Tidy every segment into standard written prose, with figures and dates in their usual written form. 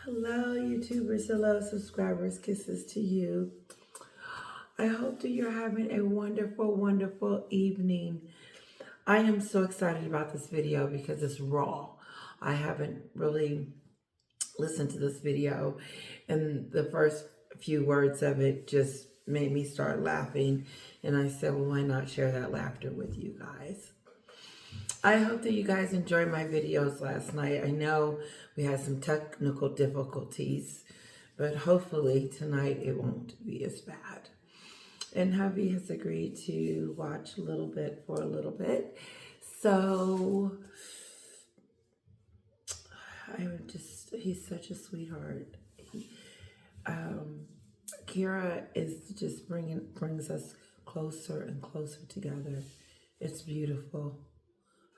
Hello, YouTubers. Hello, subscribers. Kisses to you. I hope that you're having a wonderful, wonderful evening. I am so excited about this video because it's raw. I haven't really listened to this video, and the first few words of it just made me start laughing. And I said, well, why not share that laughter with you guys? I hope that you guys enjoyed my videos last night. I know we had some technical difficulties, but hopefully tonight it won't be as bad. And hubby has agreed to watch a little bit for a little bit. So he's such a sweetheart. Kira is just brings us closer and closer together. It's beautiful.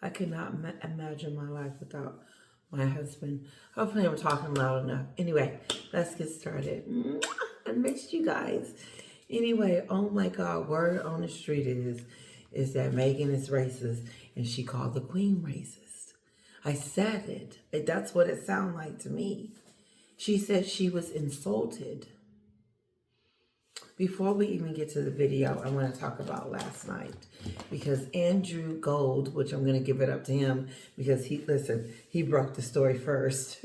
I could not imagine my life without my husband. Hopefully I'm talking loud enough. Anyway, let's get started. I missed you guys. Anyway, oh my God, word on the street is that Meghan is racist, and she called the Queen racist. I said it. That's what it sounded like to me. She said she was insulted. Before we even get to the video, I want to talk about last night, because Andrew Gold, which I'm going to give it up to him because he broke the story first.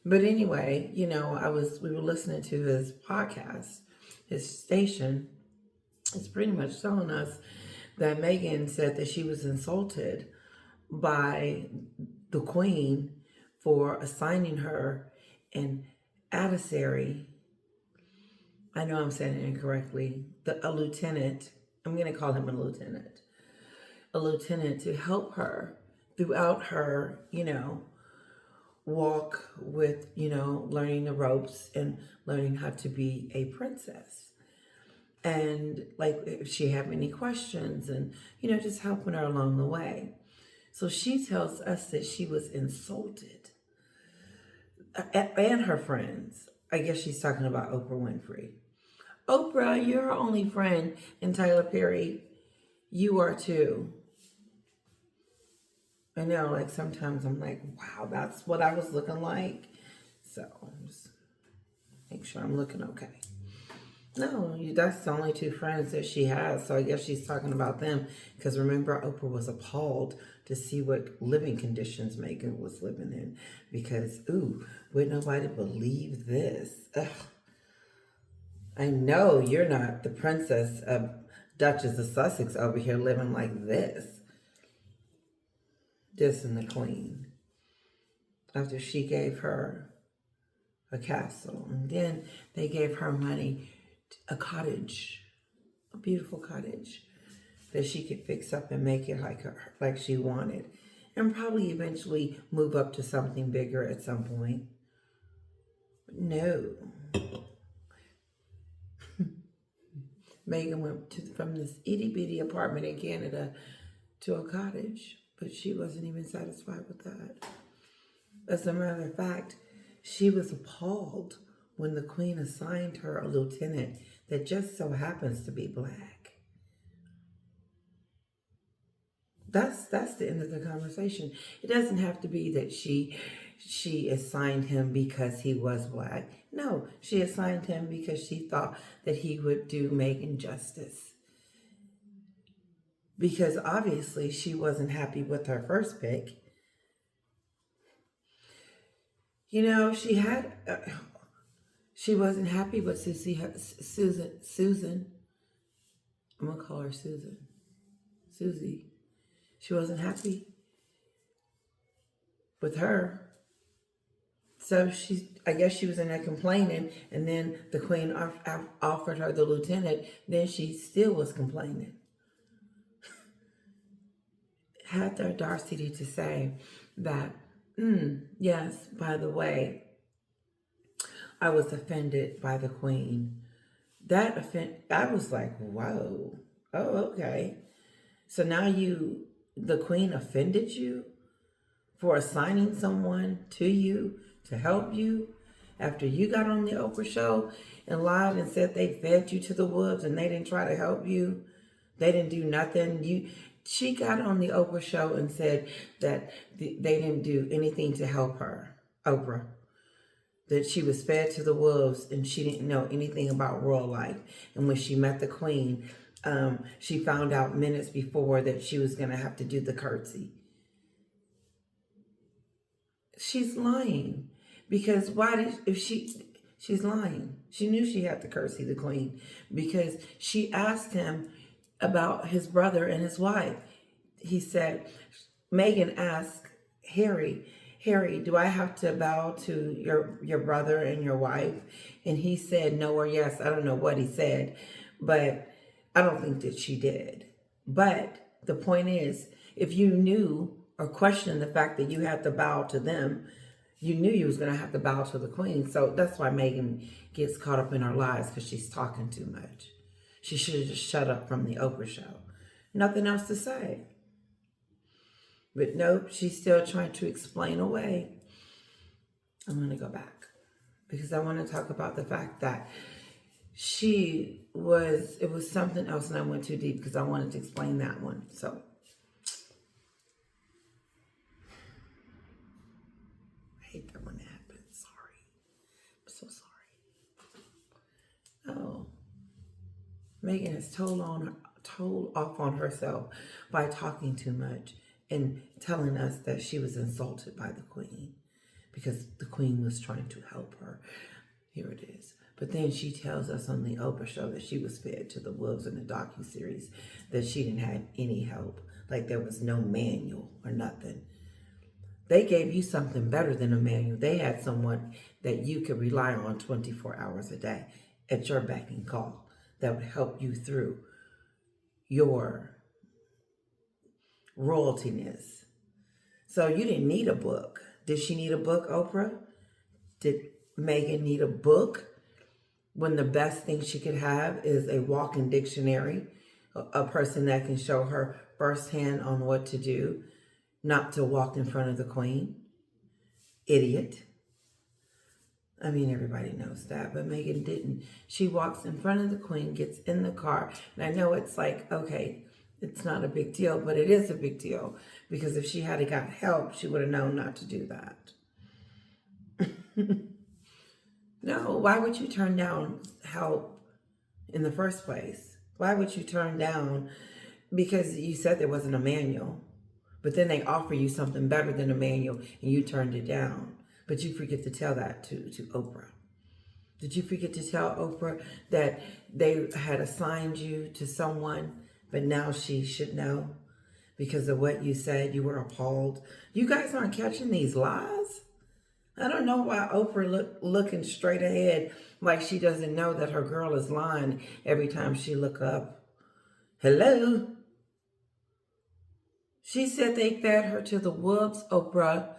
But anyway, we were listening to his podcast. His station is pretty much telling us that Meghan said that she was insulted by the Queen for assigning her an adversary. I know I'm saying it incorrectly. A lieutenant. I'm going to call him a lieutenant. A lieutenant to help her throughout her, walk with, learning the ropes and learning how to be a princess. And like if she had any questions and, just helping her along the way. So she tells us that she was insulted. And her friends. I guess she's talking about Oprah Winfrey. Oprah, you're her only friend, and Tyler Perry, you are too. I know, like sometimes I'm like, wow, that's what I was looking like. So just make sure I'm looking okay. No, that's the only two friends that she has. So I guess she's talking about them. Because remember, Oprah was appalled to see what living conditions Meghan was living in. Because, would nobody believe this? Ugh. I know you're not the princess of Duchess of Sussex over here living like this. Dissing the Queen. After she gave her a castle. And then they gave her money, a cottage, a beautiful cottage that she could fix up and make it like she wanted. And probably eventually move up to something bigger at some point. But no. Meghan went from this itty-bitty apartment in Canada to a cottage, but she wasn't even satisfied with that. As a matter of fact, she was appalled when the Queen assigned her a lieutenant that just so happens to be black. That's the end of the conversation. It doesn't have to be that she assigned him because he was black. No, she assigned him because she thought that he would do Meghan justice. Because obviously she wasn't happy with her first pick. She wasn't happy with Susan. I'm going to call her Susan. Susie. She wasn't happy with her. So I guess she was in there complaining, and then the Queen offered her the lieutenant. Then she still was complaining. Had the audacity to say that, yes, by the way, I was offended by the Queen. I was like, whoa, oh, okay. So now the Queen offended you for assigning someone to you to help you after you got on the Oprah show and lied and said they fed you to the wolves and they didn't try to help you. They didn't do nothing. She got on the Oprah show and said that they didn't do anything to help her, Oprah. that she was fed to the wolves and she didn't know anything about royal life. And when she met the queen, she found out minutes before that she was going to have to do the curtsy. She's lying. Because she's lying. She knew she had to curtsy the queen because she asked him about his brother and his wife. He said, Meghan asked Harry, do I have to bow to your brother and your wife? And he said no or yes. I don't know what he said, but I don't think that she did. But the point is, if you knew or questioned the fact that you had to bow to them, you knew you was going to have to bow to the queen. So that's why Meghan gets caught up in our lies, because she's talking too much. She should have just shut up from the Oprah show. Nothing else to say. But nope, she's still trying to explain away. I'm going to go back because I want to talk about the fact that it was something else, and I went too deep because I wanted to explain that one. So I hate that when that happens. Sorry. I'm so sorry. Oh, Meghan is told off on herself by talking too much and telling us that she was insulted by the queen because the queen was trying to help her. Here it is. But then she tells us on the Oprah show that she was fed to the wolves in the docuseries, that she didn't have any help, like there was no manual or nothing. They gave you something better than a manual. They had someone that you could rely on 24 hours a day at your beck and call that would help you through your royaltiness. So you didn't need a book. Did she need a book, Oprah? Did Meghan need a book when the best thing she could have is a walking dictionary, a person that can show her firsthand on what to do, not to walk in front of the queen? Idiot. I mean, everybody knows that, but Meghan didn't. She walks in front of the queen, gets in the car, and I know it's like, okay, it's not a big deal, but it is a big deal, because if she had got help, she would have known not to do that. No, why would you turn down help in the first place? Why would you turn down, because you said there wasn't a manual, but then they offer you something better than a manual and you turned it down, but you forget to tell that to Oprah. Did you forget to tell Oprah that they had assigned you to someone, but now she should know because of what you said? You were appalled. You guys aren't catching these lies? I don't know why Oprah looking straight ahead like she doesn't know that her girl is lying every time she look up. Hello? She said they fed her to the wolves, Oprah.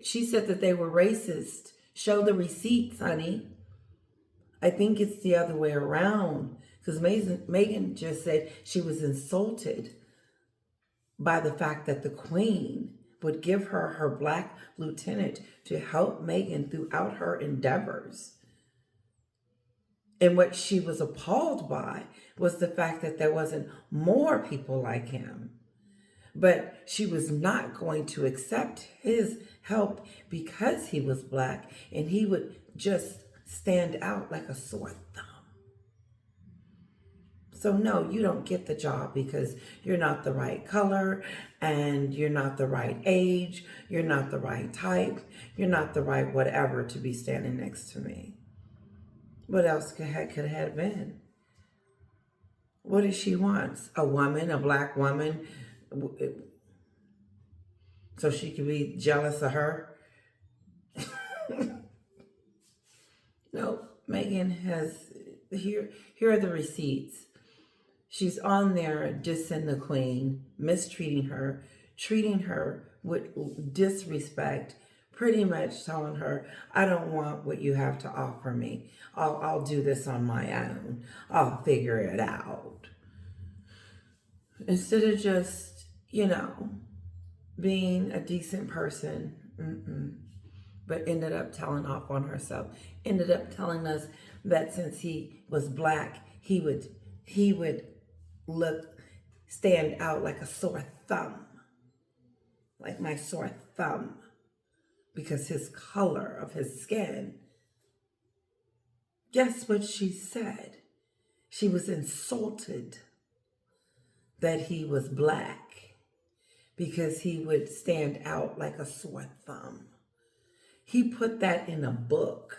She said that they were racist. Show the receipts, honey. I think it's the other way around, because Meghan just said she was insulted by the fact that the queen would give her her black lieutenant to help Meghan throughout her endeavors. And what she was appalled by was the fact that there wasn't more people like him. But she was not going to accept his help because he was black, and he would just stand out like a sore thumb. So no, you don't get the job because you're not the right color, and you're not the right age, you're not the right type, you're not the right whatever to be standing next to me. What else could have been? What does she want? A woman, a black woman, so she could be jealous of her? No, Meghan has, here are the receipts. She's on there dissing the queen, mistreating her, treating her with disrespect, pretty much telling her, I don't want what you have to offer me. I'll do this on my own. I'll figure it out. Instead of just, being a decent person, but ended up telling off on herself. Ended up telling us that since he was black, he would stand out like a sore thumb, like my sore thumb, because his color of his skin. Guess what she said? She was insulted that he was black because he would stand out like a sore thumb. He put that in a book.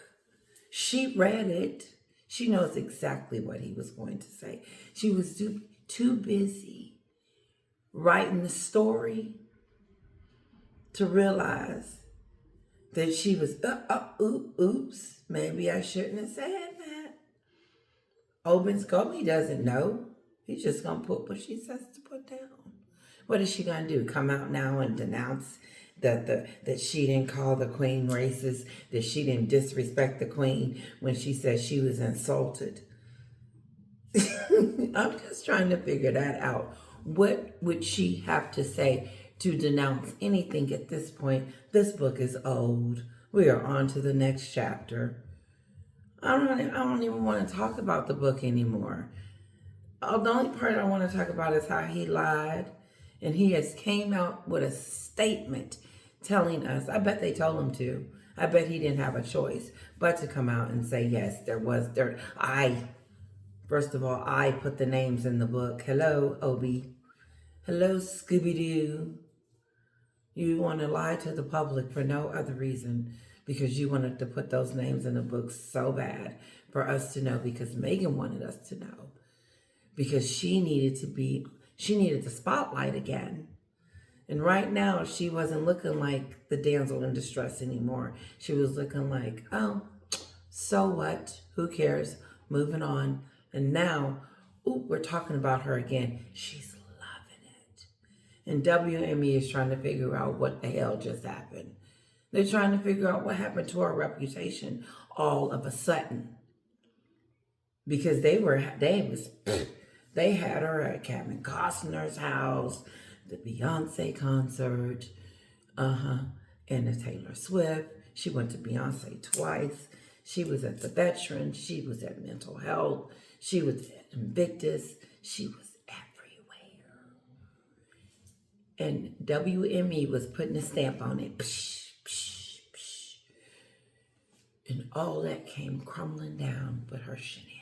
She read it. She knows exactly what he was going to say. She was too busy writing the story to realize that she was, oops, maybe I shouldn't have said that. Oben Scobie doesn't know. He's just going to put what she says to put down. What is she going to do? Come out now and denounce that she didn't call the queen racist, that she didn't disrespect the queen when she said she was insulted? I'm just trying to figure that out. What would she have to say to denounce anything at this point? This book is old. We are on to the next chapter. I don't even want to talk about the book anymore. The only part I want to talk about is how he lied. And he has came out with a statement telling us, I bet they told him to. I bet he didn't have a choice but to come out and say, yes, first of all, I put the names in the book. Hello, Obi. Hello, Scooby-Doo. You want to lie to the public for no other reason because you wanted to put those names in the book so bad for us to know, because Meghan wanted us to know, because she needed the spotlight again. And right now, she wasn't looking like the damsel in distress anymore. She was looking like, oh, so what? Who cares? Moving on. And now, we're talking about her again. She's loving it. And WME is trying to figure out what the hell just happened. They're trying to figure out what happened to her reputation all of a sudden. Because they had her at Kevin Costner's house, the Beyonce concert, and the Taylor Swift. She went to Beyonce twice. She was at the Veteran. She was at Mental Health. She was at Invictus. She was everywhere. And WME was putting a stamp on it. Psh, psh, psh. And all that came crumbling down but her shenanigans.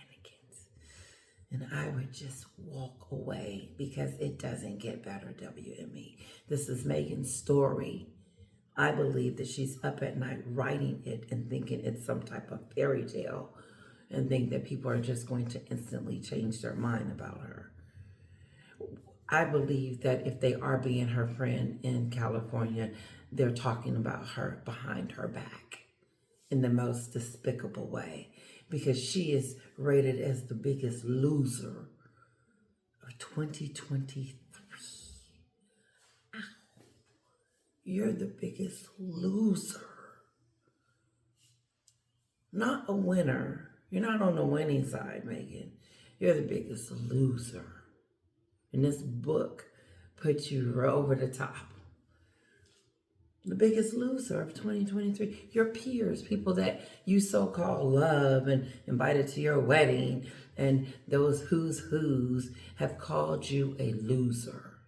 And I would just walk away because it doesn't get better, WME. This is Meghan's story. I believe that she's up at night writing it and thinking it's some type of fairy tale and think that people are just going to instantly change their mind about her. I believe that if they are being her friend in California, they're talking about her behind her back in the most despicable way, because she is rated as the biggest loser of 2023. Ow. You're the biggest loser. Not a winner. You're not on the winning side, Meghan. You're the biggest loser. And this book puts you over the top. The biggest loser of 2023. Your peers, people that you so-called love and invited to your wedding, and those who's have called you a loser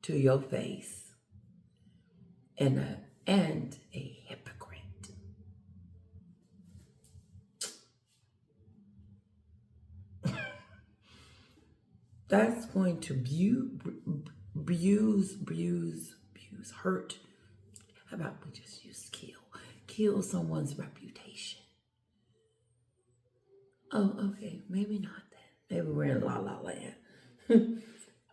to your face and a hypocrite. That's going to hurt. How about we just use kill someone's reputation? Oh, okay, maybe not then. Maybe we're in La La Land.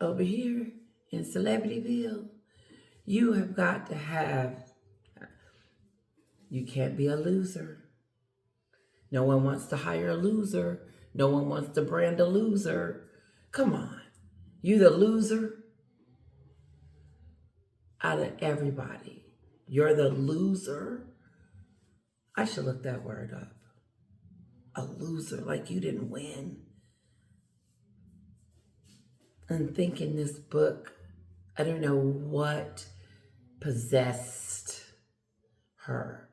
Over here in Celebrityville, you have got to have, you can't be a loser. No one wants to hire a loser. No one wants to brand a loser. Come on, you the loser out of everybody. You're the loser. I should look that word up. A loser, like you didn't win. And thinking this book, I don't know what possessed her.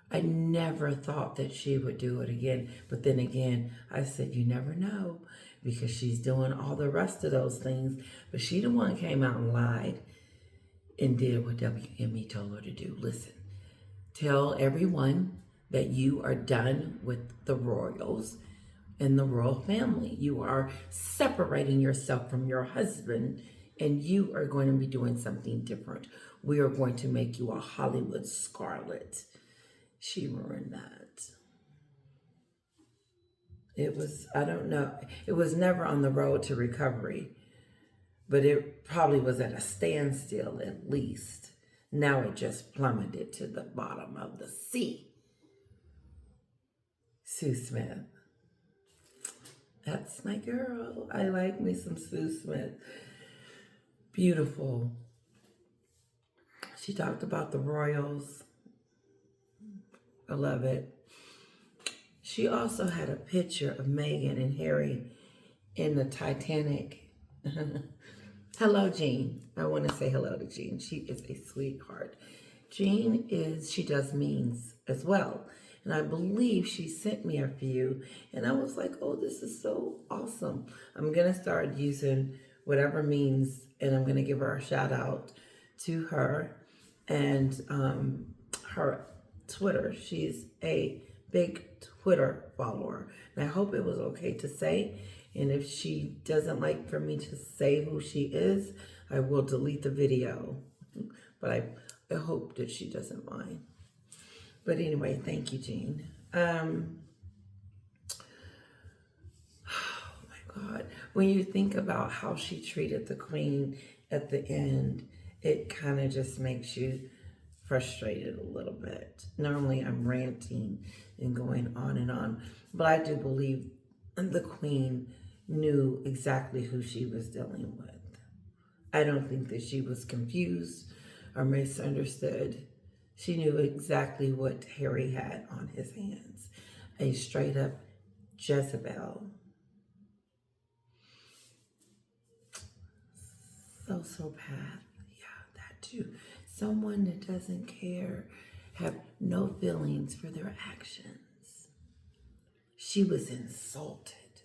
I never thought that she would do it again. But then again, I said, you never know, because she's doing all the rest of those things. But she the one came out and lied and did what WME told her to do. Listen, tell everyone that you are done with the royals and the royal family. You are separating yourself from your husband, and you are going to be doing something different. We are going to make you a Hollywood Scarlet. She ruined that. It was, I don't know, it was never on the road to recovery, but it probably was at a standstill at least. Now it just plummeted to the bottom of the sea. Sue Smith. That's my girl. I like me some Sue Smith. Beautiful. She talked about the royals. I love it. She also had a picture of Meghan and Harry in the Titanic. Hello, Jean. I want to say hello to Jean. She is a sweetheart. Jean she does memes as well. And I believe she sent me a few. And I was like, oh, this is so awesome. I'm going to start using whatever memes. And I'm going to give her a shout out to her and her Twitter. She's a big Twitter follower. And I hope it was okay to say. And if she doesn't like for me to say who she is, I will delete the video. But I hope that she doesn't mind. But anyway, thank you, Jean. Oh my God. When you think about how she treated the queen at the end, it kind of just makes you frustrated a little bit. Normally I'm ranting and going on, but I do believe the queen knew exactly who she was dealing with. I don't think that she was confused or misunderstood. She knew exactly what Harry had on his hands. A straight up Jezebel. Sociopath. Yeah, that too. Someone that doesn't care, have no feelings for their actions. She was insulted.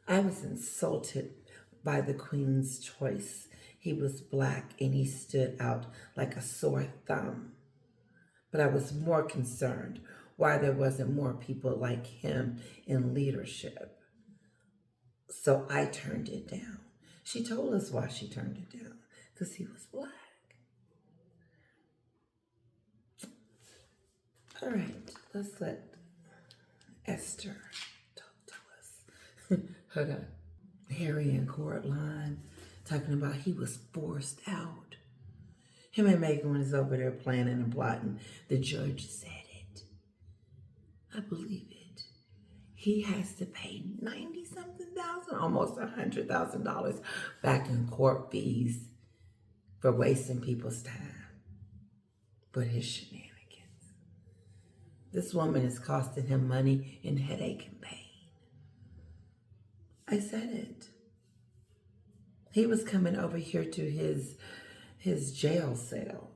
I was insulted by the queen's choice. He was black and he stood out like a sore thumb. But I was more concerned why there wasn't more people like him in leadership. So I turned it down. She told us why she turned it down, because he was black. All right, let's let Esther talk to us. Hold on. Harry and Courtline talking about he was forced out. Him and Meghan was over there planning and plotting. The judge said it. I believe it. He has to pay 90-something thousand, almost $100,000 back in court fees for wasting people's time. But his shenanigans. This woman is costing him money and headache and pain. I said it. He was coming over here to his jail cell.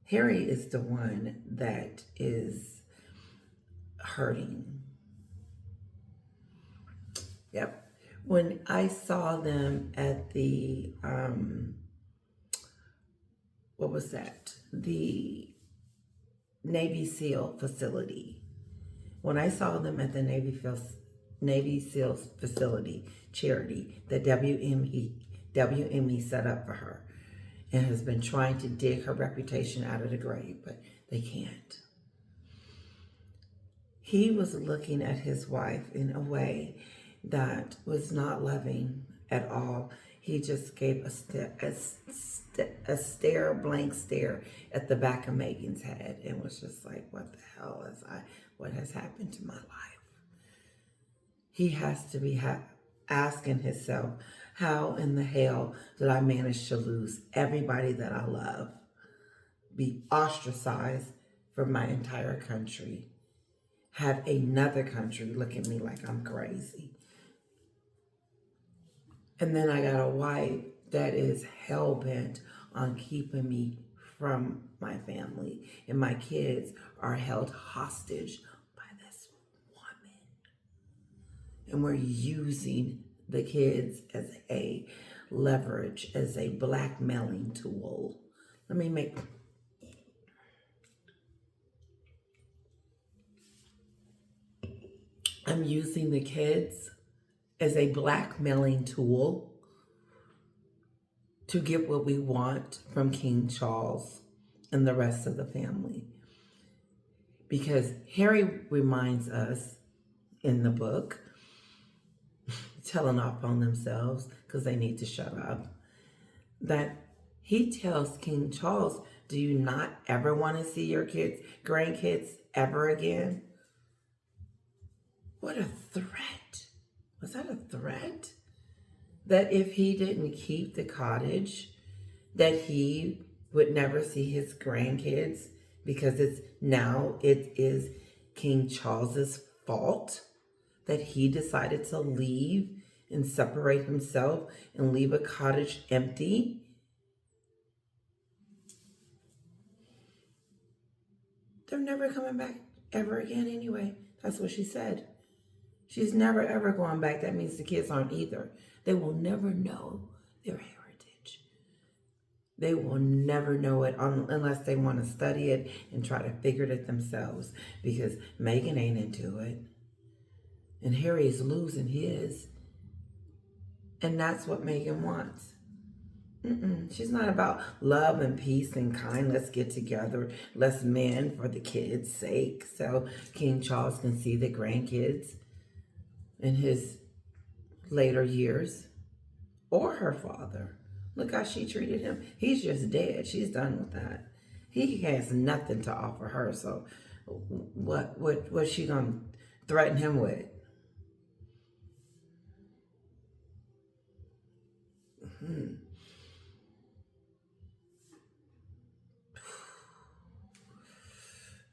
Harry is the one that is hurting. Yep. When I saw them at the, what was that? The Navy SEAL facility. When I saw them at the Navy SEALs facility charity that WME set up for her and has been trying to dig her reputation out of the grave, but they can't. He was looking at his wife in a way that was not loving at all. He just gave a blank stare at the back of Meghan's head and was just like, what the hell what has happened to my life? He has to be asking himself, how in the hell did I manage to lose everybody that I love, be ostracized from my entire country, have another country look at me like I'm crazy? And then I got a wife that is hell-bent on keeping me from my family. And my kids are held hostage by this woman. And we're using the kids as a leverage, as a blackmailing tool. Let me make... I'm using the kids as a blackmailing tool to get what we want from King Charles and the rest of the family. Because Harry reminds us in the book, telling off on themselves because they need to shut up, that he tells King Charles, do you not ever want to see your kids, grandkids ever again? What a threat. Was that a threat? That if he didn't keep the cottage, that he would never see his grandkids because it is King Charles's fault that he decided to leave and separate himself and leave a cottage empty. They're never coming back ever again anyway. That's what she said. She's never ever going back. That means the kids aren't either. They will never know their heritage. They will never know it unless they want to study it and try to figure it themselves, because Meghan ain't into it. And Harry's losing his. And that's what Meghan wants. She's not about love and peace and kind. Let's get together. Let's mend for the kids' sake so King Charles can see the grandkids in his later years. Or her father. Look how she treated him. He's just dead. She's done with that. He has nothing to offer her. So what's she gonna threaten him with?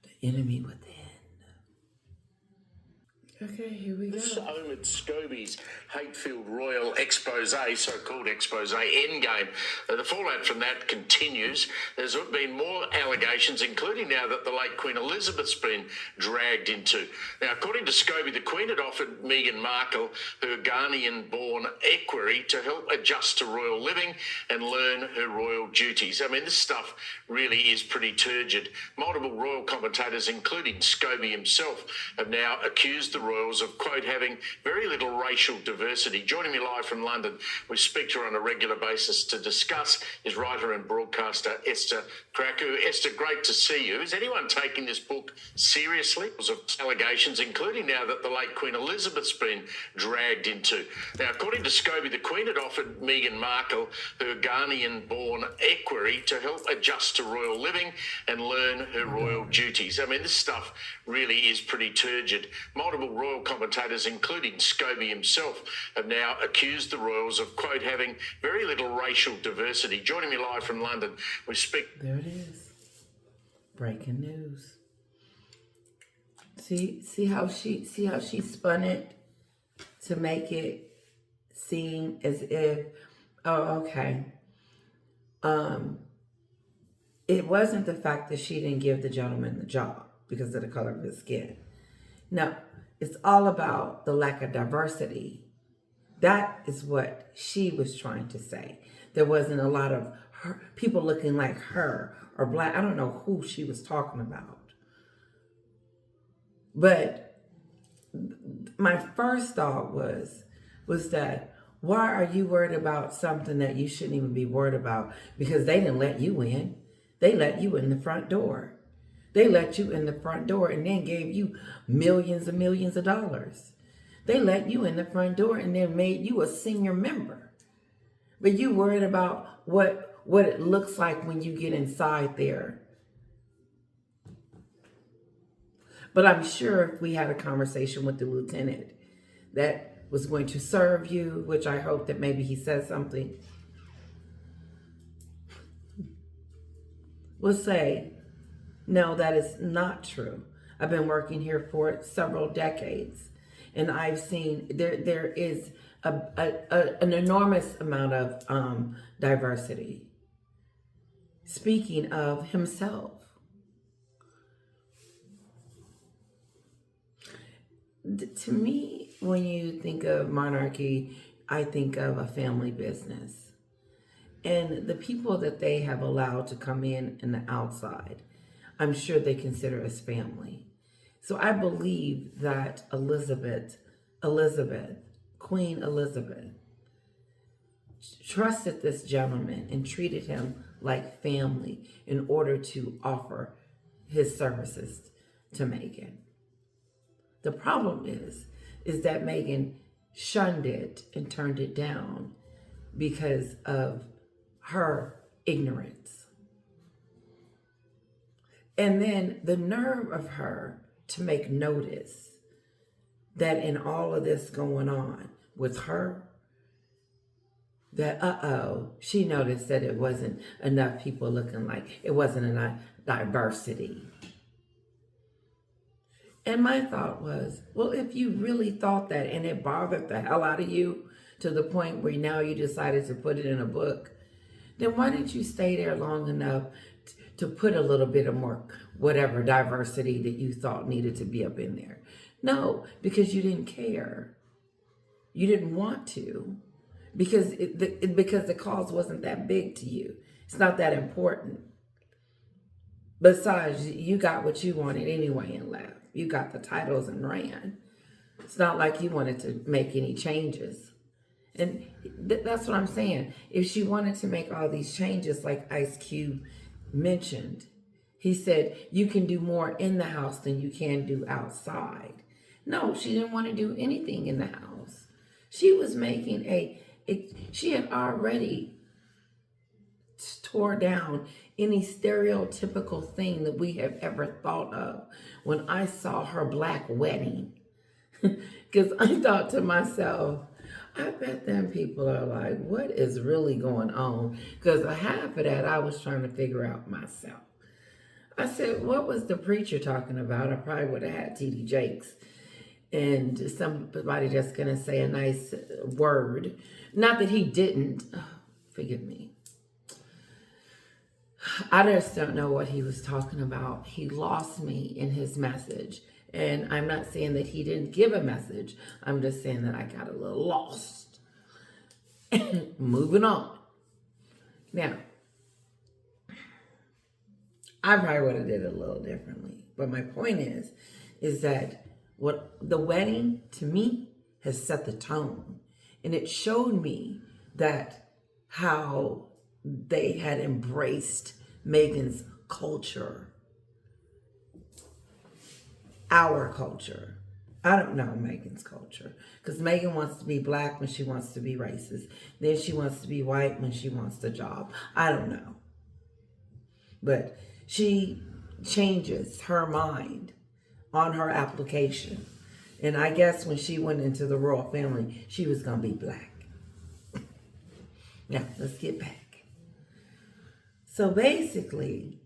The enemy within. Okay, here we go. Omid Scobie's hate-filled royal expose, so-called expose, Endgame. The fallout from that continues. There's been more allegations, including now that the late Queen Elizabeth's been dragged into. Now, according to Scobie, the Queen had offered Meghan Markle her Ghanaian-born equerry to help adjust to royal living and learn her royal duties. I mean, this stuff really is pretty turgid. Multiple royal commentators, including Scobie himself, have now accused the royals of, quote, having very little racial diversity. Joining me live from London, we speak to her on a regular basis to discuss, is writer and broadcaster Esther Kraku. Esther, great to see you. Is anyone taking this book seriously? Of allegations, including now that the late Queen Elizabeth's been dragged into. Now, according to Scobie, the Queen had offered Meghan Markle her Ghanaian-born equerry to help adjust to royal living and learn her royal duties. I mean, this stuff really is pretty turgid. Multiple royal commentators, including Scobie himself, have now accused the royals of, quote, having very little racial diversity. Joining me live from London, we speak. There it is. Breaking news. See how she spun it to make it seem as if, oh, okay. It wasn't the fact that she didn't give the gentleman the job because of the color of his skin. No, it's all about the lack of diversity. That is what she was trying to say. There wasn't a lot of people looking like her or black. I don't know who she was talking about. But my first thought was that why are you worried about something that you shouldn't even be worried about? Because they didn't let you in. They let you in the front door. They let you in the front door and then gave you millions and millions of dollars. They let you in the front door and then made you a senior member. But you worried about what it looks like when you get inside there. But I'm sure if we had a conversation with the lieutenant that was going to serve you, which I hope that maybe he says something, will say, no, that is not true. I've been working here for several decades, and I've seen there is an enormous amount of diversity. Speaking of himself, to me, when you think of monarchy, I think of a family business. And the people that they have allowed to come in the outside, I'm sure they consider as family. So I believe that Queen Elizabeth, trusted this gentleman and treated him like family in order to offer his services to Meghan. The problem is that Meghan shunned it and turned it down because of her ignorance. And then the nerve of her to make notice that in all of this going on with her, that she noticed that it wasn't enough people looking like, it wasn't enough diversity. And my thought was, well, if you really thought that and it bothered the hell out of you to the point where now you decided to put it in a book, then why didn't you stay there long enough to put a little bit of more whatever diversity that you thought needed to be up in there? No, because you didn't care. You didn't want to, because the cause wasn't that big to you. It's not that important. Besides, you got what you wanted anyway and left. You got the titles and ran. It's not like you wanted to make any changes. And that's what I'm saying. If she wanted to make all these changes like Ice Cube mentioned, he said, you can do more in the house than you can do outside. No, she didn't want to do anything in the house. She was making she had already tore down any stereotypical thing that we have ever thought of when I saw her black wedding. Because I thought to myself, I bet them people are like, what is really going on? Because half of that I was trying to figure out myself. I said, what was the preacher talking about? I probably would have had T.D. Jakes and somebody just going to say a nice word. Not that he didn't. Oh, forgive me. I just don't know what he was talking about. He lost me in his message. And I'm not saying that he didn't give a message. I'm just saying that I got a little lost. Moving on. Now, I probably would have did it a little differently. But my point is that what the wedding to me has set the tone. And it showed me that how they had embraced Meghan's culture, our culture. I don't know Meghan's culture, because Meghan wants to be black when she wants to be racist. Then she wants to be white when she wants the job. I don't know. But she changes her mind on her application. And I guess when she went into the royal family, she was going to be black. Now, let's get back. So basically,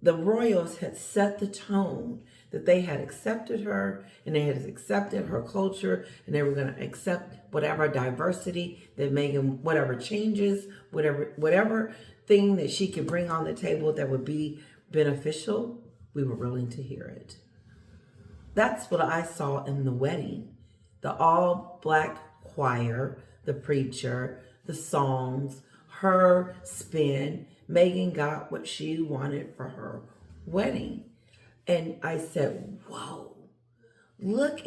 the royals had set the tone that they had accepted her and they had accepted her culture and they were going to accept whatever diversity that Meghan, whatever changes, whatever thing that she could bring on the table that would be beneficial, we were willing to hear it. That's what I saw in the wedding. The all black choir, the preacher, the songs, her spin. Meghan got what she wanted for her wedding. And I said, whoa, look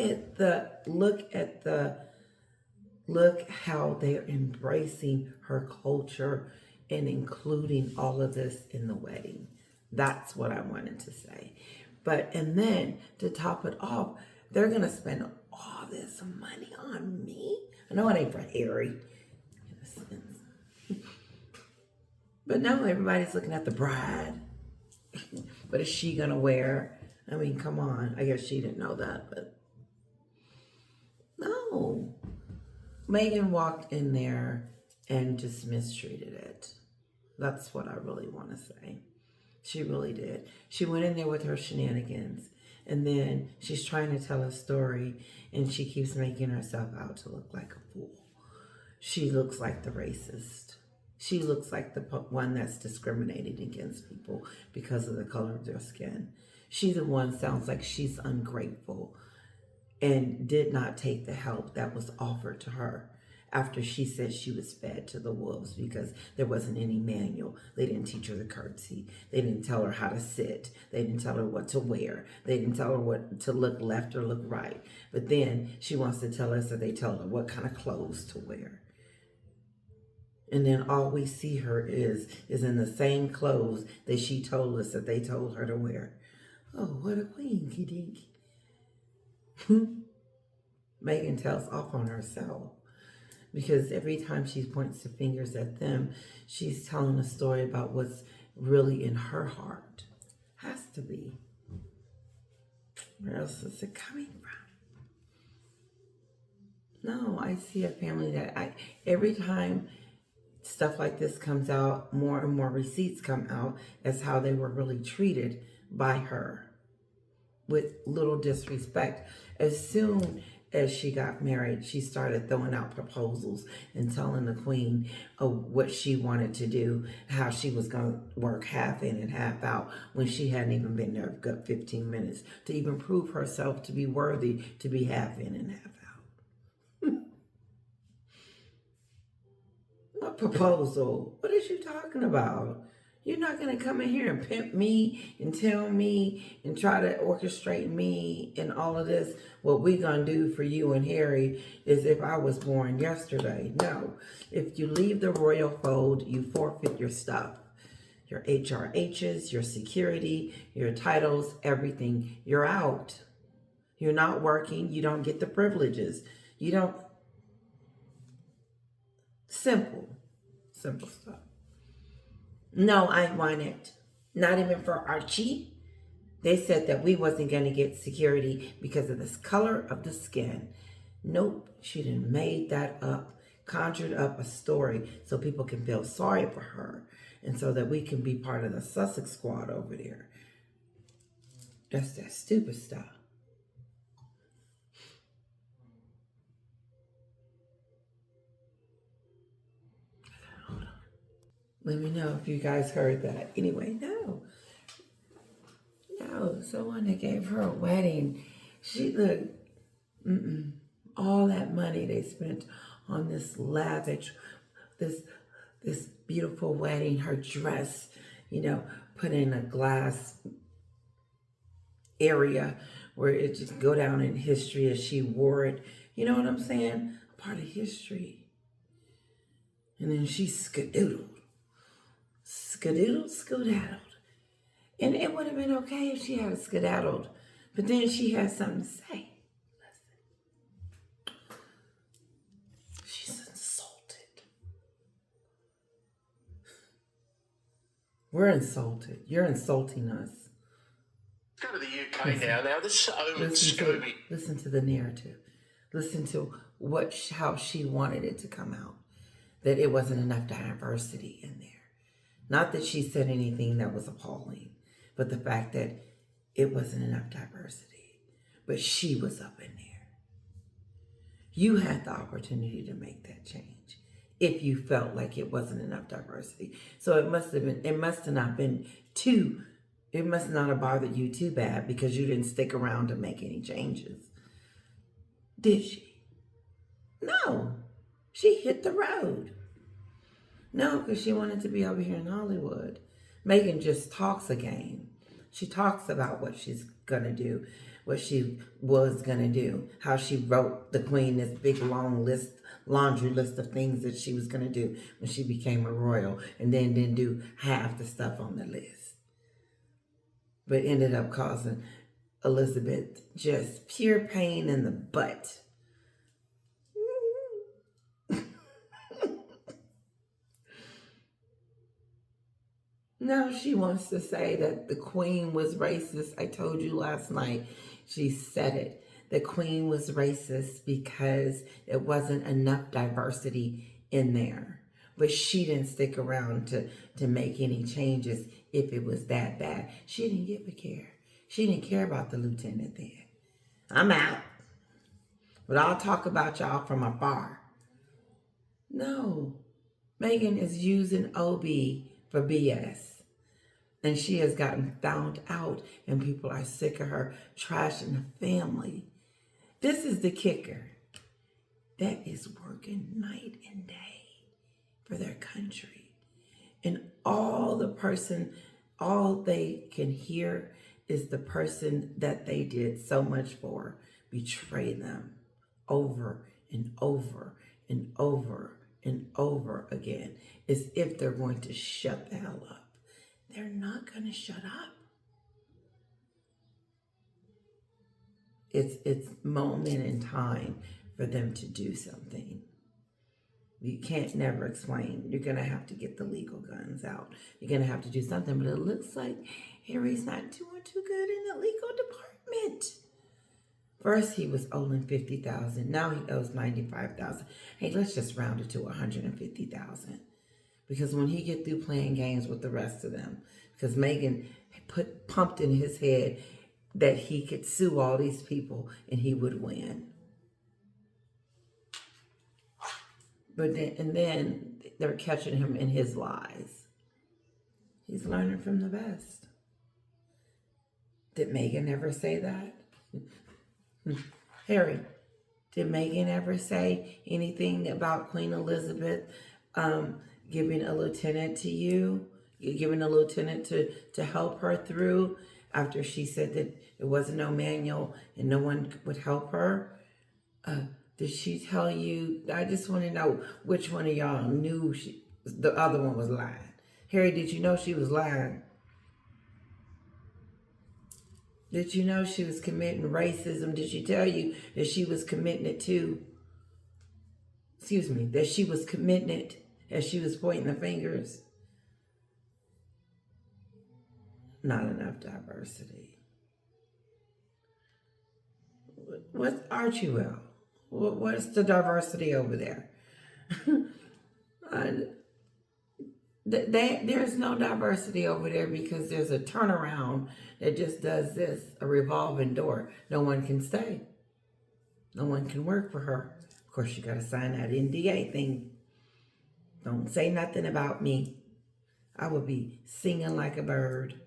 how they're embracing her culture and including all of this in the wedding. That's what I wanted to say. And then to top it off, they're going to spend all this money on me. I know it ain't for Harry. But no, everybody's looking at the bride. What is she going to wear? I mean, come on. I guess she didn't know that, but no. Meghan walked in there and just mistreated it. That's what I really want to say. She really did. She went in there with her shenanigans, and then she's trying to tell a story, and she keeps making herself out to look like a fool. She looks like the racist. She looks like the one that's discriminating against people because of the color of their skin. She the one sounds like she's ungrateful and did not take the help that was offered to her after she said she was fed to the wolves because there wasn't any manual. They didn't teach her the curtsy. They didn't tell her how to sit. They didn't tell her what to wear. They didn't tell her what to look left or look right. But then she wants to tell us that they told her what kind of clothes to wear. And then all we see her is in the same clothes that she told us that they told her to wear. Oh, what a queen, Kidink. Meghan tells off on herself because every time she points the fingers at them, she's telling a story about what's really in her heart. Has to be. Where else is it coming from? No, I see a family that every time stuff like this comes out, more and more receipts come out as how they were really treated by her with little disrespect. As soon as she got married, she started throwing out proposals and telling the queen what she wanted to do, how she was going to work half in and half out when she hadn't even been there a good 15 minutes to even prove herself to be worthy to be half in and half out. What proposal? What is you talking about? You're not going to come in here and pimp me and tell me and try to orchestrate me and all of this. What we going to do for you and Harry is if I was born yesterday. No. If you leave the royal fold, you forfeit your stuff. Your HRHs, your security, your titles, everything. You're out. You're not working. You don't get the privileges. You don't. Simple stuff. No, I want it. Not even for Archie. They said that we wasn't going to get security because of this color of the skin. Nope, she done made that up, conjured up a story so people can feel sorry for her and so that we can be part of the Sussex squad over there. That's that stupid stuff. Let me know if you guys heard that. Anyway, no, someone that gave her a wedding. She looked, all that money they spent on this lavish, this beautiful wedding, her dress, put in a glass area where it just go down in history as she wore it. You know what I'm saying? A part of history. And then she skedaddled. And it would have been okay if she had skedaddled. But then she had something to say. Listen. She's insulted. We're insulted. You're insulting us. Go to the UK now. Now, this Omen Scobie. Listen to the narrative. Listen to how she wanted it to come out. That it wasn't enough diversity in there. Not that she said anything that was appalling, but the fact that it wasn't enough diversity. But she was up in there. You had the opportunity to make that change if you felt like it wasn't enough diversity. So it must not have bothered you too bad because you didn't stick around to make any changes. Did she? No. She hit the road. No, because she wanted to be over here in Hollywood. Meghan just talks a game. She talks about what she's going to do, what she was going to do, how she wrote the queen this big long laundry list of things that she was going to do when she became a royal, and then didn't do half the stuff on the list. But ended up causing Elizabeth just pure pain in the butt. Now she wants to say that the queen was racist. I told you last night, she said it. The queen was racist because it wasn't enough diversity in there. But she didn't stick around to make any changes if it was that bad. She didn't give a care. She didn't care about the lieutenant then. I'm out. But I'll talk about y'all from afar. No. Meghan is using OB for BS. And she has gotten found out, and people are sick of her trashing the family. This is the kicker. that is working night and day for their country. And all they can hear is the person that they did so much for betray them over and over and over and over again, as if they're going to shut the hell up. They're not going to shut up. It's moment in time for them to do something. You can't never explain. You're going to have to get the legal guns out. You're going to have to do something. But it looks like Harry's not doing too good in the legal department. First, he was owing $50,000. Now he owes $95,000. Hey, let's just round it to $150,000. Because when he get through playing games with the rest of them, because Meghan pumped in his head that he could sue all these people and he would win. But then they're catching him in his lies. He's learning from the best. Did Meghan ever say that? Harry, did Meghan ever say anything about Queen Elizabeth giving a lieutenant to you? Giving a lieutenant to help her through after she said that there wasn't no manual and no one would help her? Did she tell you? I just want to know which one of y'all knew the other one was lying. Harry, did you know she was lying? Did you know she was committing racism? Did she tell you that she was committing it to? That she was committing it as she was pointing the fingers? Not enough diversity. What's Archie? What's the diversity over there? There's no diversity over there because there's a turnaround that just does this, a revolving door. No one can stay. No one can work for her. Of course, you got to sign that NDA thing. Don't say nothing about me. I would be singing like a bird.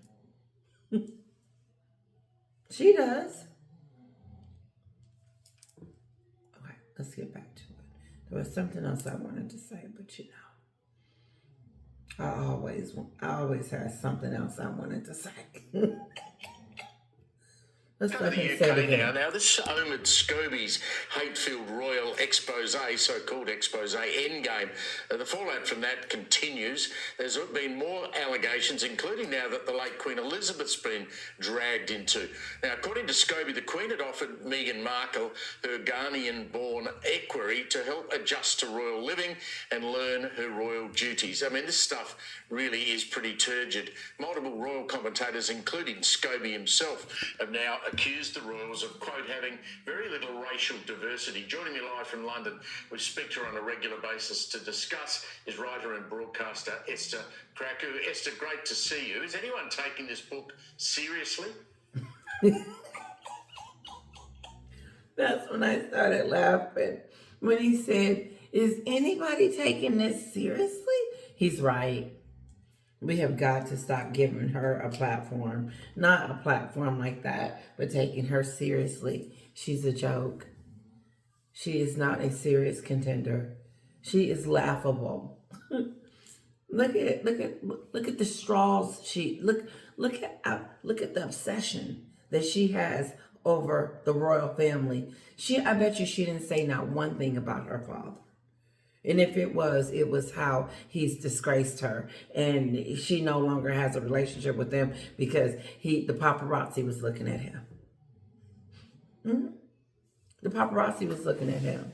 She does. Okay, let's get back to it. There was something else I wanted to say, but you know, I always have something else I wanted to say. Let's Go to the UK now. This Omid Scobie's hate-filled royal expose, so-called expose, Endgame. The fallout from that continues. There's been more allegations, including now that the late Queen Elizabeth's been dragged into. Now, according to Scobie, the Queen had offered Meghan Markle her Ghanaian-born equerry to help adjust to royal living and learn her royal duties. I mean, this stuff really is pretty turgid. Multiple royal commentators, including Scobie himself, have now accused the royals of, quote, having very little racial diversity. Joining me live from London, we speak to her on a regular basis to discuss is writer and broadcaster Esther Kraku. Esther, great to see you. Is anyone taking this book seriously? That's when I started laughing. When he said, is anybody taking this seriously? He's right. We have got to stop giving her a platform. Not a platform like that, but taking her seriously. She's a joke. She is not a serious contender. She is laughable. Look at the straws look at the obsession that she has over the royal family. I bet you she didn't say not one thing about her father. And if it was how he's disgraced her, and she no longer has a relationship with him because the paparazzi was looking at him. The paparazzi was looking at him.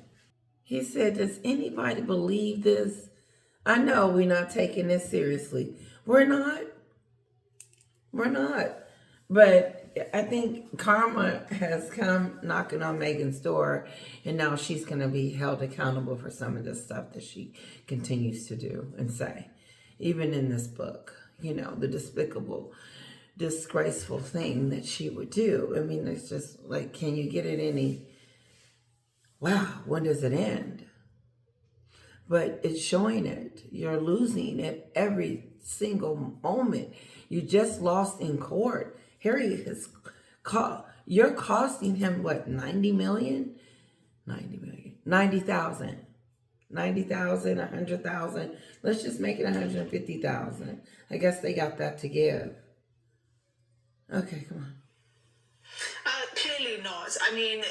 He said, does anybody believe this? I know we're not taking this seriously. We're not. But I think karma has come knocking on Meghan's door, and now she's going to be held accountable for some of the stuff that she continues to do and say. Even in this book, you know, the despicable, disgraceful thing that she would do. I mean, it's just like, can you get it any, wow, when does it end? But it's showing it. You're losing at every single moment. You just lost in court. Harry you're costing him what, $90 million? 90 million. 90,000. 90,000, 100,000. Let's just make it 150,000. I guess they got that to give. Okay, come on. Clearly not. I mean,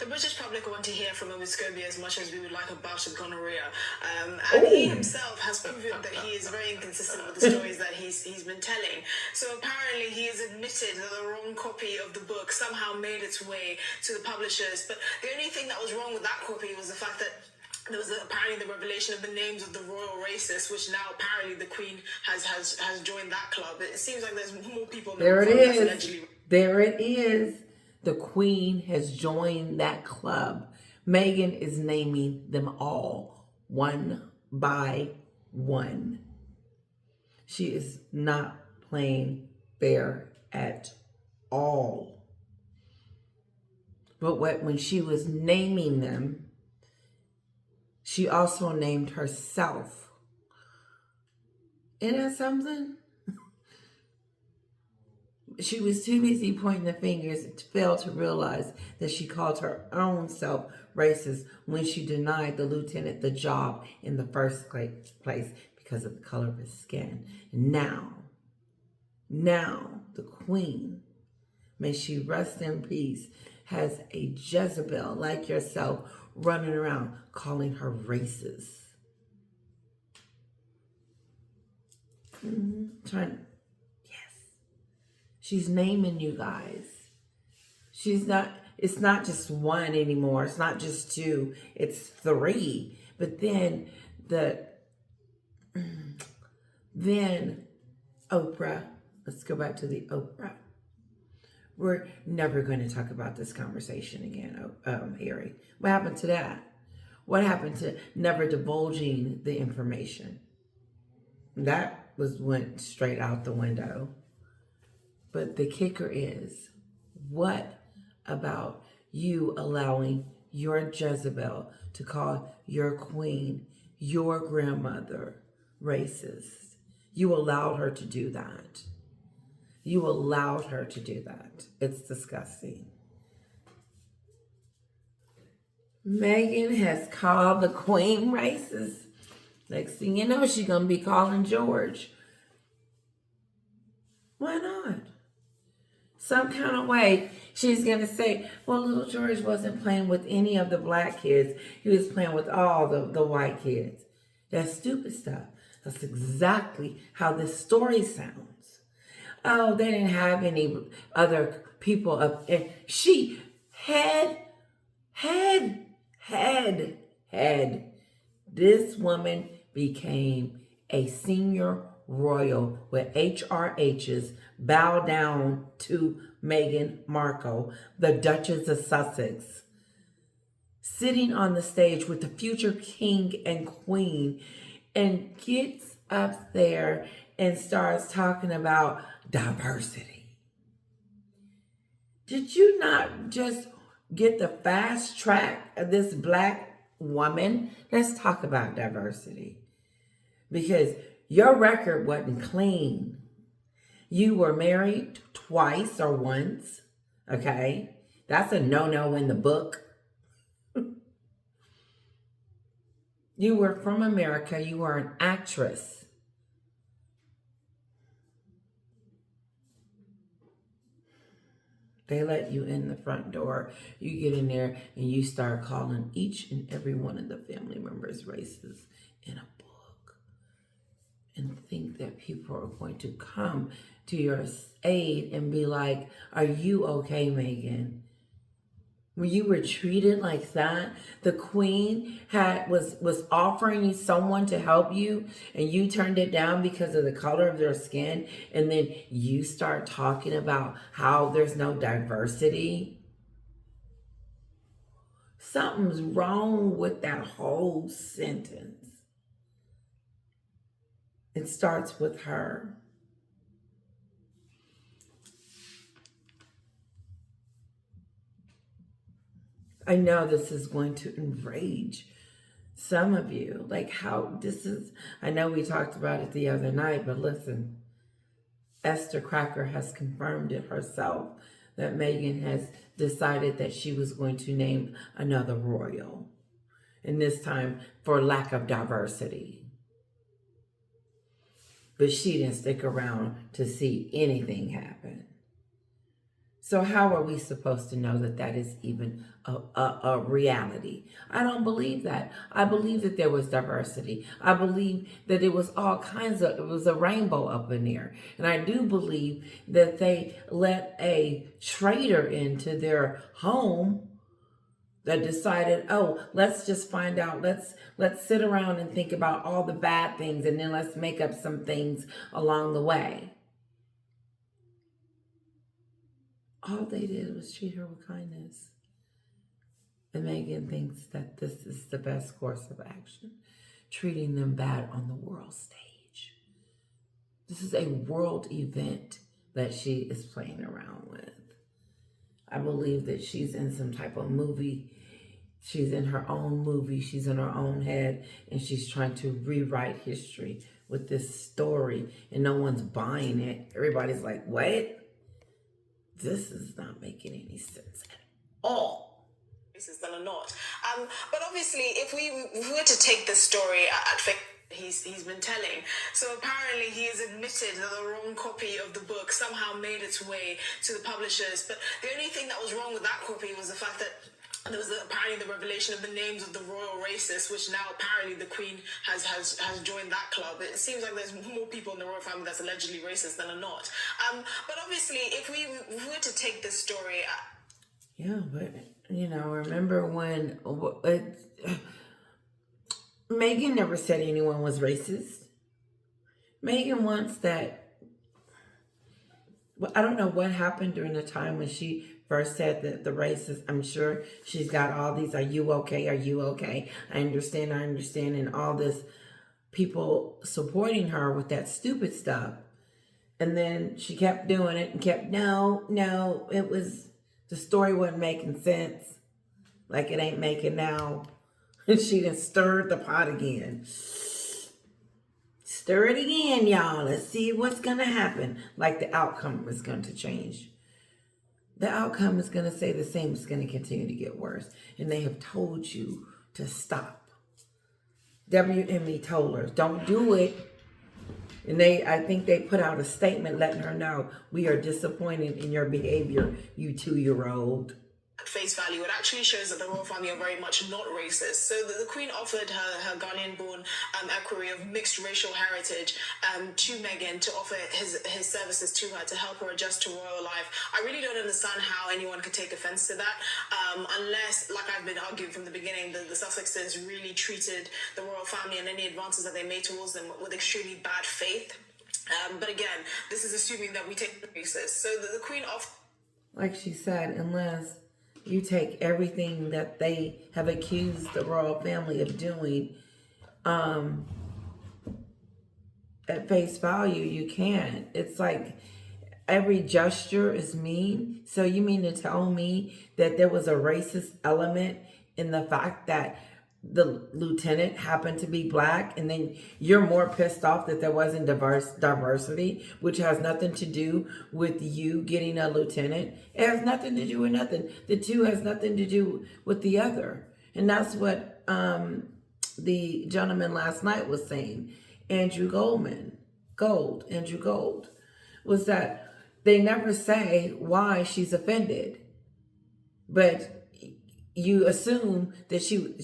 the British public want to hear from a Muscovy as much as we would like a bout of gonorrhea. And he himself has proven that he is very inconsistent with the stories that he's been telling. So apparently he has admitted that the wrong copy of the book somehow made its way to the publishers. But the only thing that was wrong with that copy was the fact that there was apparently the revelation of the names of the royal racists, which now apparently the Queen has joined that club. It seems like there's more people in the There it club that's is. allegedly. There it is. The Queen has joined that club. Meghan is naming them all one by one. She is not playing fair at all. But when she was naming them, she also named herself. Isn't that something? She was too busy pointing the fingers to fail to realize that she called her own self racist when she denied the lieutenant the job in the first place because of the color of his skin. Now, the Queen, may she rest in peace, has a Jezebel like yourself running around calling her racist. She's naming you guys. It's not just one anymore. It's not just two. It's three. But then Oprah, let's go back to the Oprah. We're never going to talk about this conversation again, Harry. What happened to that? What happened to never divulging the information? That went straight out the window. But the kicker is, what about you allowing your Jezebel to call your queen, your grandmother, racist? You allowed her to do that. You allowed her to do that. It's disgusting. Meghan has called the queen racist. Next thing you know, she's going to be calling George. Why not? Some kind of way she's going to say, well, little George wasn't playing with any of the black kids. He was playing with all the white kids. That's stupid stuff. That's exactly how this story sounds. Oh, they didn't have any other people up. And she had. This woman became a senior royal with HRHs bow down to Meghan Markle, the Duchess of Sussex, sitting on the stage with the future king and queen, and gets up there and starts talking about diversity. Did you not just get the fast track of this black woman? Let's talk about diversity. Because your record wasn't clean. You were married twice or once, okay? That's a no-no in the book. You were from America. You were an actress. They let you in the front door. You get in there and you start calling each and every one of the family members racist in a book. And think that people are going to come to your aid and be like, are you okay, Meghan? When you were treated like that, the queen was offering you someone to help you, and you turned it down because of the color of their skin, and then you start talking about how there's no diversity. Something's wrong with that whole sentence. It starts with her. I know this is going to enrage some of you. Like how this is, I know we talked about it the other night, but listen, Esther Cracker has confirmed it herself that Meghan has decided that she was going to name another royal, and this time for lack of diversity. But she didn't stick around to see anything happen. So how are we supposed to know that that is even a reality? I don't believe that. I believe that there was diversity. I believe that it was all kinds of, it was a rainbow up in there. And I do believe that they let a traitor into their home that decided, oh, let's just find out, let's sit around and think about all the bad things, and then let's make up some things along the way. All they did was treat her with kindness. And Meghan thinks that this is the best course of action, treating them bad on the world stage. This is a world event that she is playing around with. I believe that she's in some type of movie. She's in her own movie. She's in her own head, and she's trying to rewrite history with this story, and no one's buying it. Everybody's like, what? This is not making any sense at all. Than or not. But obviously, if we were to take this story at face he's been telling, so apparently he has admitted that the wrong copy of the book somehow made its way to the publishers. But the only thing that was wrong with that copy was the fact that there was apparently the revelation of the names of the royal racists, which now apparently the Queen has joined that club. It seems like there's more people in the royal family that's allegedly racist than are not. But obviously, if we were to take this story... Yeah, but, you know, remember when... Meghan never said anyone was racist. Meghan wants that... Well, I don't know what happened during the time when she first said that the racist, I'm sure she's got all these, are you okay? Are you okay? I understand, and all this people supporting her with that stupid stuff. And then she kept doing it and kept, no, it was, the story wasn't making sense. Like it ain't making now. And she done stirred the pot again. Stir it again, y'all. Let's see what's going to happen. Like the outcome is going to change. The outcome is going to stay the same. It's going to continue to get worse. And they have told you to stop. WME told her, don't do it. And I think they put out a statement letting her know, we are disappointed in your behavior, you 2-year-old. Face value, it actually shows that the royal family are very much not racist. So the Queen offered her Ghanaian-born equerry of mixed racial heritage to Meghan to offer his services to her to help her adjust to royal life. I really don't understand how anyone could take offense to that, unless, like I've been arguing from the beginning, the Sussexes really treated the royal family and any advances that they made towards them with extremely bad faith. But again, this is assuming that we take the racist. So the Queen offered... Like she said, unless you take everything that they have accused the royal family of doing at face value, you can't. It's like every gesture is mean. So you mean to tell me that there was a racist element in the fact that the lieutenant happened to be black, and then you're more pissed off that there wasn't diversity, which has nothing to do with you getting a lieutenant. It has nothing to do with nothing. The two has nothing to do with the other. And that's what the gentleman last night was saying, Andrew Gold, was that they never say why she's offended. But you assume that she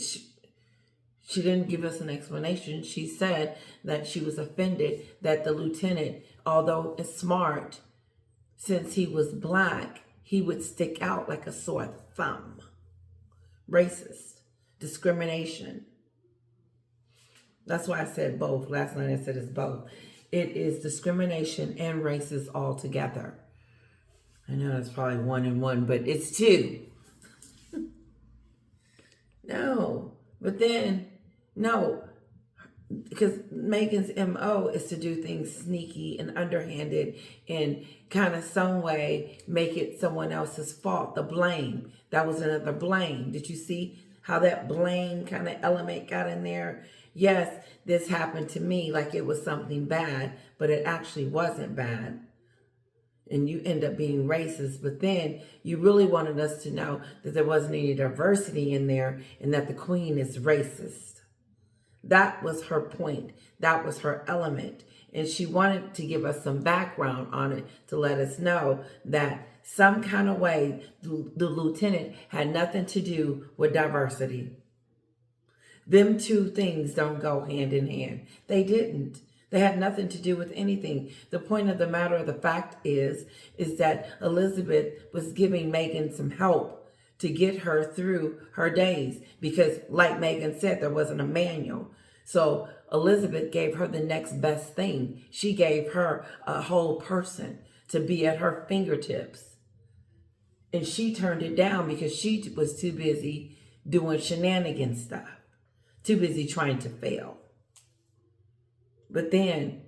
didn't give us an explanation. She said that she was offended that the lieutenant, although smart, since he was black, he would stick out like a sore thumb. Racist. Discrimination. That's why I said both. Last night I said it's both. It is discrimination and racist all together. I know it's probably 1 and 1, but it's 2. No. But then, no, because Meghan's MO is to do things sneaky and underhanded and kind of some way make it someone else's fault. The blame. That was another blame. Did you see how that blame kind of element got in there? Yes, this happened to me like it was something bad, but it actually wasn't bad. and you end up being racist. But then you really wanted us to know that there wasn't any diversity in there and that the queen is racist. That was her point. That was her element. And she wanted to give us some background on it to let us know that some kind of way the lieutenant had nothing to do with diversity. Them two things don't go hand in hand. They didn't. They had nothing to do with anything. The point of the matter of the fact is that Elizabeth was giving Meghan some help to get her through her days because, like Meghan said, there wasn't a manual. So Elizabeth gave her the next best thing. She gave her a whole person to be at her fingertips. And she turned it down because she was too busy doing shenanigan stuff, too busy trying to fail. But then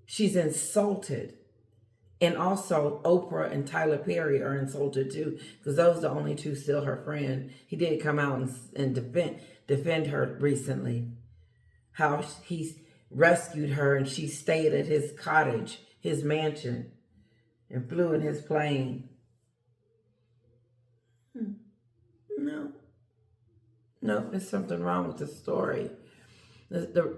she's insulted. And also Oprah and Tyler Perry are insulted too, because those are the only two still her friend. He did come out and defend her recently. How he rescued her and she stayed at his cottage, his mansion, and flew in his plane. No, there's something wrong with the story.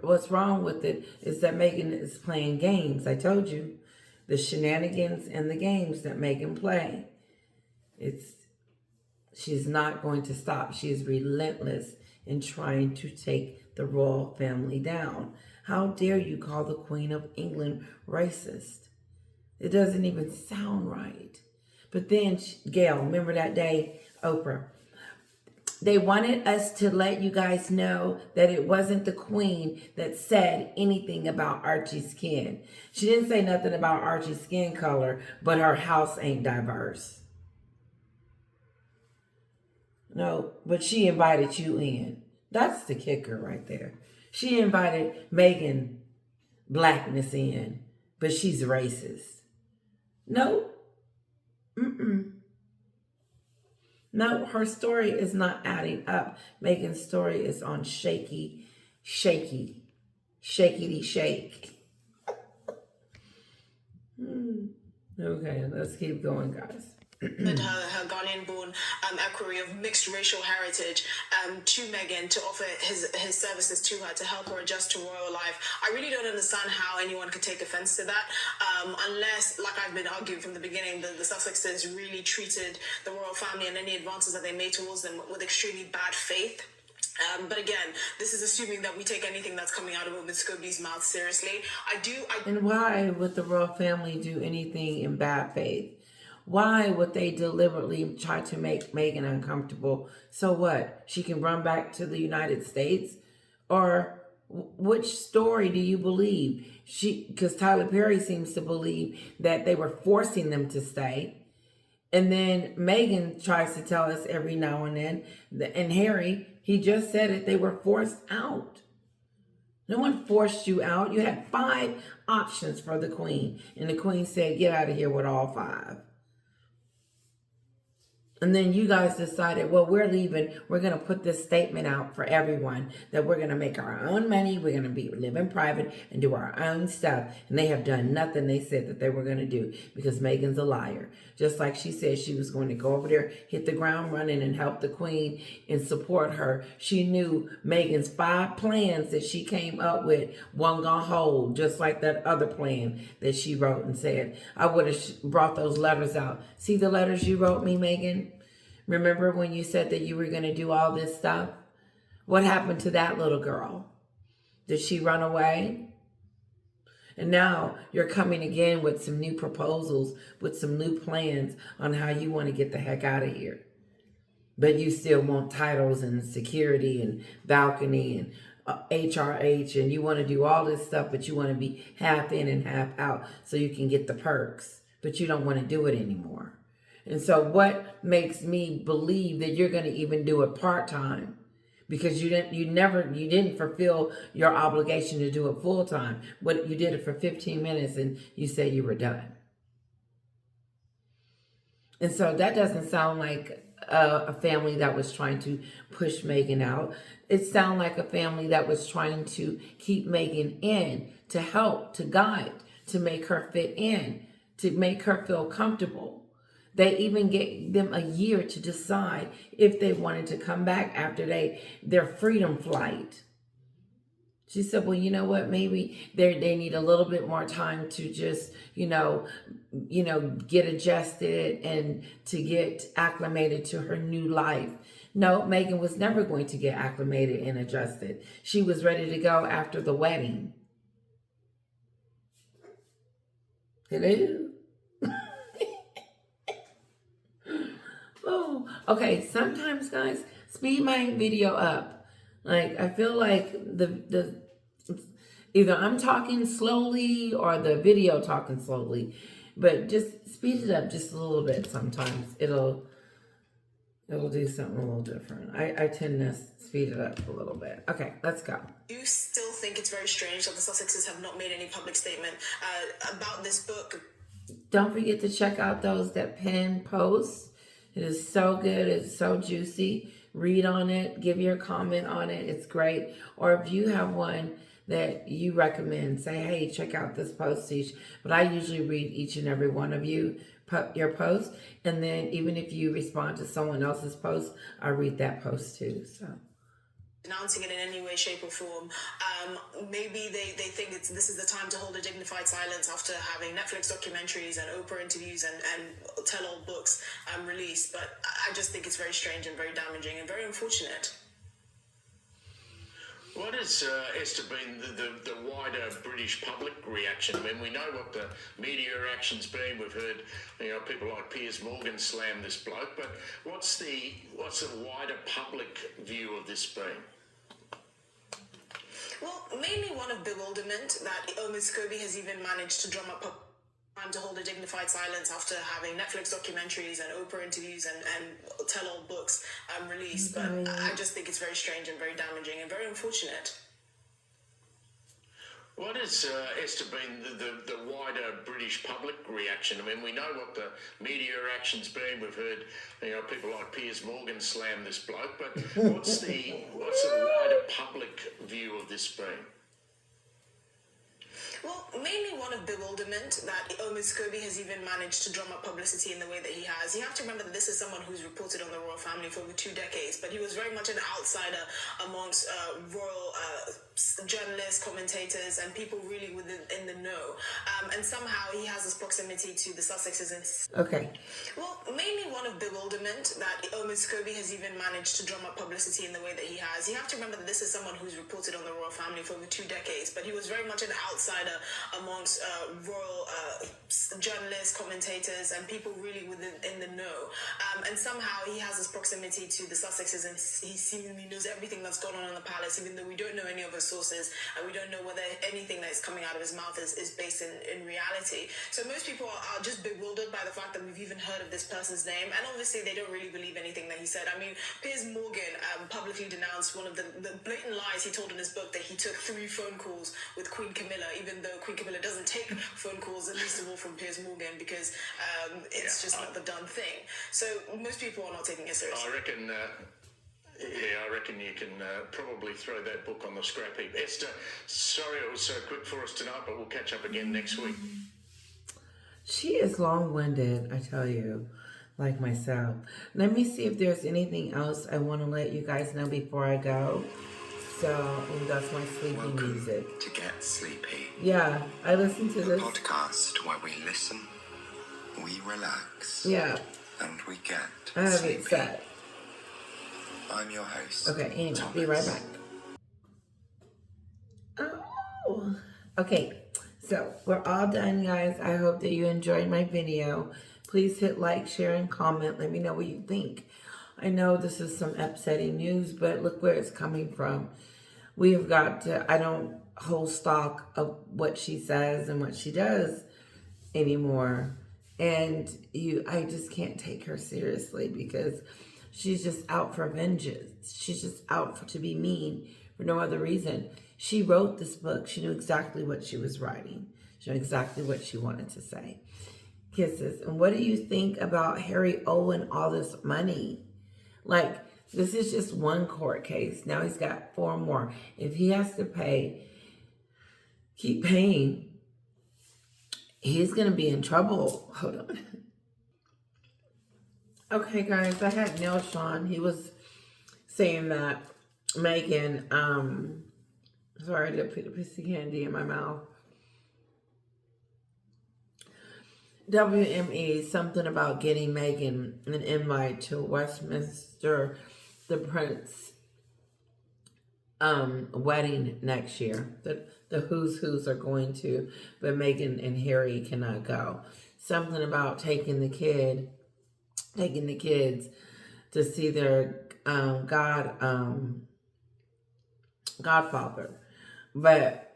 What's wrong with it is that Meghan is playing games. I told you, the shenanigans and the games that Meghan play. She's not going to stop. She is relentless in trying to take the royal family down. How dare you call the Queen of England racist? It doesn't even sound right. But then, Gail, remember that day, Oprah? They wanted us to let you guys know that it wasn't the queen that said anything about Archie's skin. She didn't say nothing about Archie's skin color, but her house ain't diverse. No, but she invited you in. That's the kicker right there. She invited Meghan blackness in, but she's racist. No. No, her story is not adding up. Meghan's story is on shakety shake. Okay, let's keep going, guys. her Ghanaian-born equerry of mixed racial heritage to Meghan to offer his services to her to help her adjust to royal life. I really don't understand how anyone could take offense to that, unless, like I've been arguing from the beginning, the Sussexes really treated the royal family and any advances that they made towards them with extremely bad faith. But again, this is assuming that we take anything that's coming out of Woman Scobie's mouth seriously. And why would the royal family do anything in bad faith? Why would they deliberately try to make Meghan uncomfortable? So what? She can run back to the United States? Or which story do you believe? Because Tyler Perry seems to believe that they were forcing them to stay. And then Meghan tries to tell us every now and then, and Harry, he just said it, they were forced out. No one forced you out. You had 5 options for the queen. And the queen said, get out of here with all 5. And then you guys decided, well, we're leaving. We're going to put this statement out for everyone that we're going to make our own money. We're going to live in private and do our own stuff. And they have done nothing they said that they were going to do because Meghan's a liar. Just like she said she was going to go over there, hit the ground running and help the queen and support her. She knew Meghan's 5 plans that she came up with wasn't going to hold, just like that other plan that she wrote and said, I would have brought those letters out. See the letters you wrote me, Meghan? Remember when you said that you were going to do all this stuff? What happened to that little girl? Did she run away? And now you're coming again with some new proposals, with some new plans on how you want to get the heck out of here. But you still want titles and security and balcony and HRH, and you want to do all this stuff, but you want to be half in and half out so you can get the perks, but you don't want to do it anymore. And so what makes me believe that you're going to even do it part-time? Because you didn't fulfill your obligation to do it full-time. But you did it for 15 minutes and you said you were done. And so that doesn't sound like a family that was trying to push Meghan out. It sounds like a family that was trying to keep Meghan in, to help, to guide, to make her fit in. to make her feel comfortable. They even gave them a year to decide if they wanted to come back after their freedom flight. She said, well, you know what, maybe they need a little bit more time to just, get adjusted and to get acclimated to her new life. No, Meghan was never going to get acclimated and adjusted. She was ready to go after the wedding. Hello? Oh, okay. Sometimes, guys, speed my video up. Like, I feel like the either I'm talking slowly or the video talking slowly, but just speed it up just a little bit. Sometimes it'll do something a little different. I tend to speed it up a little bit. Okay, let's go. Do you still think it's very strange that the Sussexes have not made any public statement about this book? Don't forget to check out that pinned post. It is so good. It's so juicy. Read on it. Give your comment on it. It's great. Or if you have one that you recommend, say, hey, check out this post each. But I usually read each and every one of your post. And then even if you respond to someone else's post, I read that post too. So Announcing it in any way, shape, or form. Maybe they think this is the time to hold a dignified silence after having Netflix documentaries and Oprah interviews and tell-all books released. But I just think it's very strange and very damaging and very unfortunate. What has Esther been the wider British public reaction? I mean, we know what the media reaction's been. We've heard, people like Piers Morgan slam this bloke. But what's the wider public view of this been? Well, mainly one of bewilderment that Ms. Scobie has even managed to drum up time to hold a dignified silence after having Netflix documentaries and Oprah interviews and tell-all books released. But I just think it's very strange and very damaging and very unfortunate. What has Esther been the wider British public reaction? I mean, we know what the media reaction's been. We've heard, people like Piers Morgan slam this bloke. But what's the wider public view of this been? Well, mainly one of bewilderment that Ms. Scobie has even managed to drum up publicity in the way that he has. You have to remember that this is someone who's reported on the royal family for over 2 decades, but he was very much an outsider amongst royal journalists, commentators, and people really in the know. And somehow he has this proximity to the Sussexes. Okay. Well, mainly one of bewilderment that Ms. Scobie has even managed to drum up publicity in the way that he has. You have to remember that this is someone who's reported on the royal family for over 2 decades, but he was very much an outsider amongst royal journalists, commentators, and people really in the know. And somehow he has this proximity to the Sussexes, and he seemingly knows everything that's going on in the palace, even though we don't know any of his sources, and we don't know whether anything that is coming out of his mouth is based in reality. So most people are just bewildered by the fact that we've even heard of this person's name, and obviously they don't really believe anything that he said. I mean, Piers Morgan publicly denounced one of the blatant lies he told in his book, that he took 3 phone calls with Queen Camilla, even though Queen Camilla doesn't take phone calls, at least of all from Piers Morgan, because it's just not the done thing. So most people are not taking it seriously. I reckon you can probably throw that book on the scrap heap. Esther, sorry it was so quick for us tonight, but we'll catch up again next week. She is long-winded, I tell you, like myself. Let me see if there's anything else I want to let you guys know before I go. So, that's my sleepy music. To Get Sleepy. Yeah, I listen to this. A podcast where we listen, we relax. Yeah. And we get I have sleepy. it set. I'm your host. Okay, anyway, Thomas. be right back. Oh, okay. So, we're all done, guys. I hope that you enjoyed my video. Please hit like, share, and comment. Let me know what you think. I know this is some upsetting news, but look where it's coming from. We have got to, I don't hold stock of what she says and what she does anymore. And I just can't take her seriously, because she's just out for vengeance. She's just out to be mean for no other reason. She wrote this book. She knew exactly what she was writing. She knew exactly what she wanted to say. Kisses. And what do you think about Harry owing all this money? Like, this is just one court case. Now he's got 4 more. If he has to keep paying, he's going to be in trouble. Hold on. Okay, guys, I had Neil Sean. He was saying that Meghan, sorry to put a piece of candy in my mouth. WME, something about getting Meghan an invite to Westminster, the Prince wedding next year. The who's are going to, but Meghan and Harry cannot go. Something about taking the kids to see their godfather, but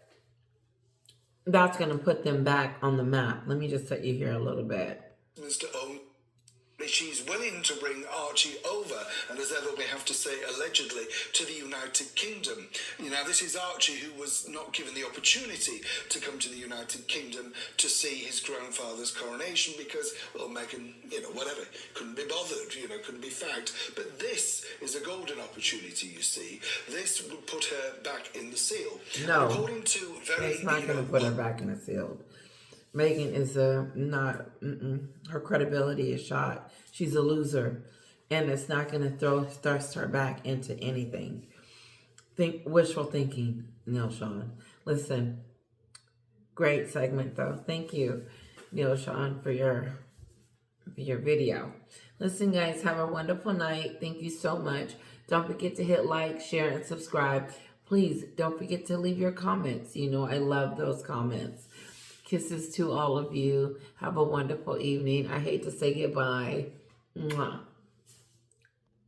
that's going to put them back on the map. Let me just let you hear a little bit. Mr. Owen, she's willing to bring Archie over, and as ever we have to say allegedly, to the United Kingdom. You know, this is Archie who was not given the opportunity to come to the United Kingdom to see his grandfather's coronation because, well, Meghan, whatever, couldn't be bothered, couldn't be fagged. But this is a golden opportunity, you see. This would put her back in the seal. No, and according to it's not going to put her back in the seal. Meghan is her credibility is shot. She's a loser, and it's not going to thrust her back into anything. Wishful thinking, Neil Sean. Listen, great segment though. Thank you, Neil Sean, for your video. Listen, guys, have a wonderful night. Thank you so much. Don't forget to hit like, share, and subscribe. Please don't forget to leave your comments. I love those comments. Kisses to all of you. Have a wonderful evening. I hate to say goodbye. Mwah.